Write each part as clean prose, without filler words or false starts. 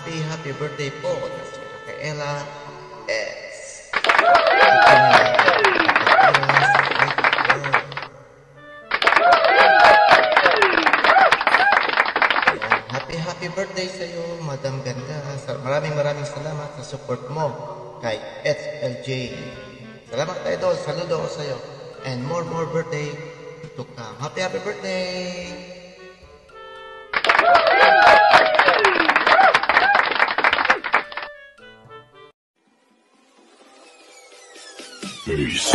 happy birthday po kay Ella S. Happy birthday sa iyo, Madam Ganda. Maraming salamat sa support mo kay SLJ. Salamat idol, saludo ako sa iyo. And more birthday to come. Happy birthday! Peace.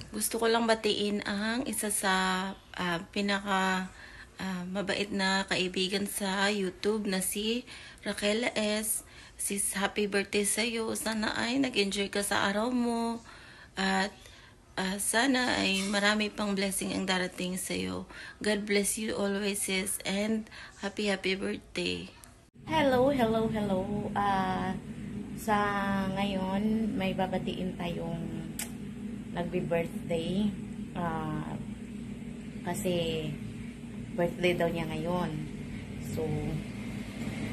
Gusto ko lang batiin ang isa sa pinaka mabait na kaibigan sa YouTube na si Raquel S. Sis, happy birthday sa iyo. Sana ay nag-enjoy ka sa araw mo at sana ay marami pang blessing ang darating sa iyo. God bless you always, sis, and happy birthday. Hello. Sa ngayon, may babatiin tayong nagbi-birthday. Kasi birthday daw niya ngayon. So,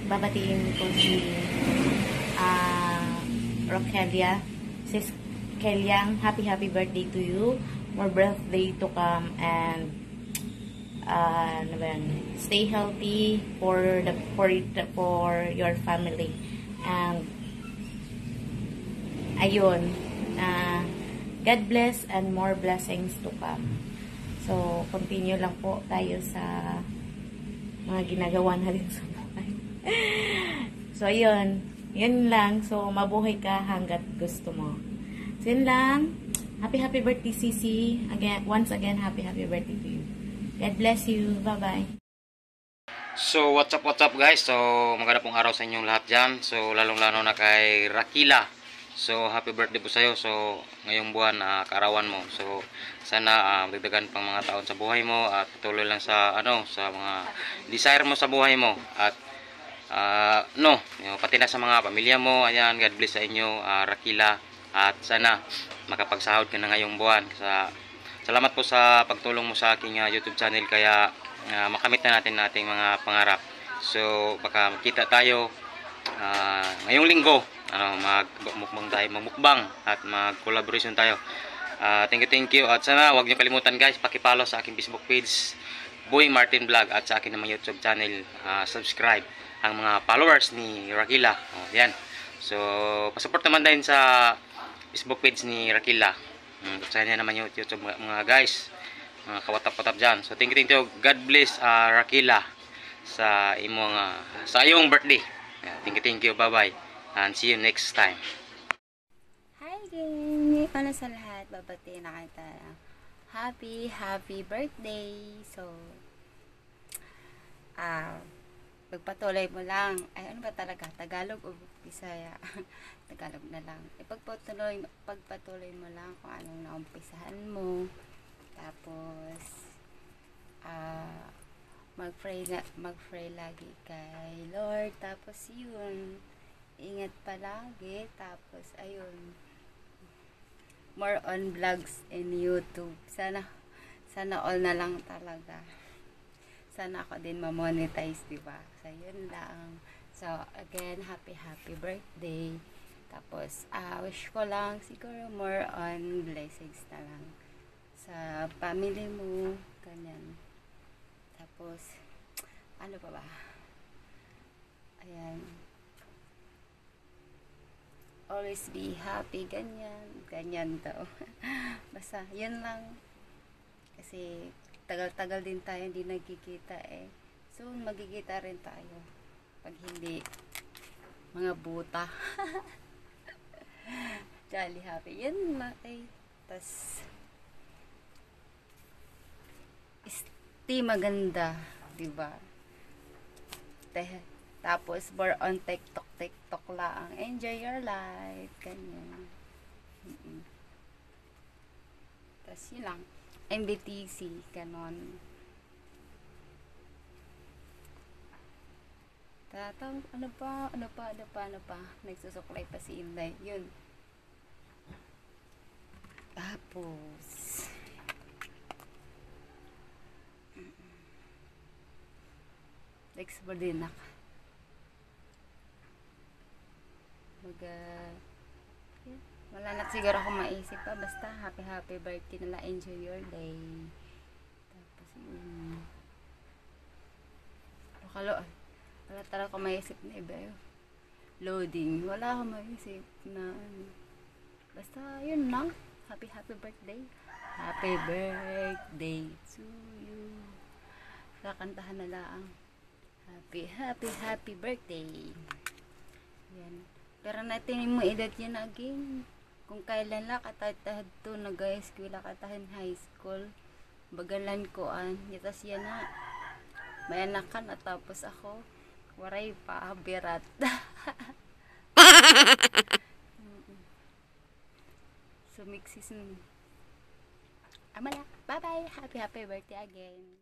babatiin ko si Rokelia. Sis Kelyang, happy birthday to you. More birthday to come, and stay healthy for your family. And ayun, God bless and more blessings to come. So, continue lang po tayo sa mga ginagawa natin sa buhay. So, ayun. Yun lang. So, mabuhay ka hanggat gusto mo. So, yun lang. Happy birthday, Sisi. Once again, happy birthday to you. God bless you. Bye-bye. So, what's up guys? So, maganda pong araw sa inyong lahat dyan. So, lalong-lalo na kay Rakila. So, happy birthday po sa'yo. So, ngayong buwan, kaarawan mo. So, sana dagdagan pang mga taon sa buhay mo at patuloy lang sa sa mga desire mo sa buhay mo. At pati na sa mga pamilya mo. Ayan, God bless sa inyo, Rakila. At sana makapagsahod ka na ngayong buwan. Salamat po sa pagtulong mo sa aking YouTube channel, kaya makamit na natin ating mga pangarap. So, baka makita tayo ngayong linggo. Magmukbang at mag-collaboration tayo. Thank you. At sana huwag niyo kalimutan guys, paki-follow sa aking Facebook page, Boy Martin Vlog, at sa akin namang YouTube channel. Subscribe ang mga followers ni Rakila. Yan. So, pasupport naman din sa Facebook page ni Rakila. Sa kanya naman yung YouTube mga guys. Mga kawatap-watap dyan. So, thank you. God bless Rakila sa iyong birthday. Thank you. Bye-bye. And see you next time. Hi gang! Para sa lahat, babati na kita. Happy birthday! So, pagpatuloy mo lang. Ay, ano ba talaga? Tagalog o Bisaya? Tagalog na lang. Pagpatuloy mo lang kung anong naumpisahan mo. Tapos, mag-pray lagi kay Lord. Tapos yun, ingat palagi. Tapos ayun, more on vlogs in YouTube. Sana all na lang talaga. Sana ako din ma-monetize, diba? So yun lang. So again, happy birthday. Tapos wish ko lang siguro more on blessings na lang sa family mo, ganyan. Tapos ano pa ba? Ayan. Always be happy, ganyan daw. Basta yun lang. Kasi tagal-tagal din tayo hindi nagkikita eh. Soon magkikita rin tayo. Pag hindi mga buta. Jolly happy. Yan lang eh. Tas maganda, diba? Tapos more on TikTok lang. Enjoy your life. Ganyan. Tas yun lang. MBTC, ganon. Ano pa? Nagsusuklay pa si Inday. Yun. Tapos, Text mo din ako. Wala na siguro ako maisip pa. Basta happy birthday na lang. Enjoy your day. Tapos wala talaga ako maisip na iba yun. Loading. Wala ako maisip na basta yun lang. Happy birthday. Happy birthday to you. Kakantahan na lang. Happy birthday. Yan. Pero natin mo edad yan again. Kung kailan lang katahid to nag-eskwela katahin high school. Bagalan ko yatas yan na. May anakan at tapos ako. Waray pa. Birat. Sumiksis Amala. Bye-bye. Happy birthday again.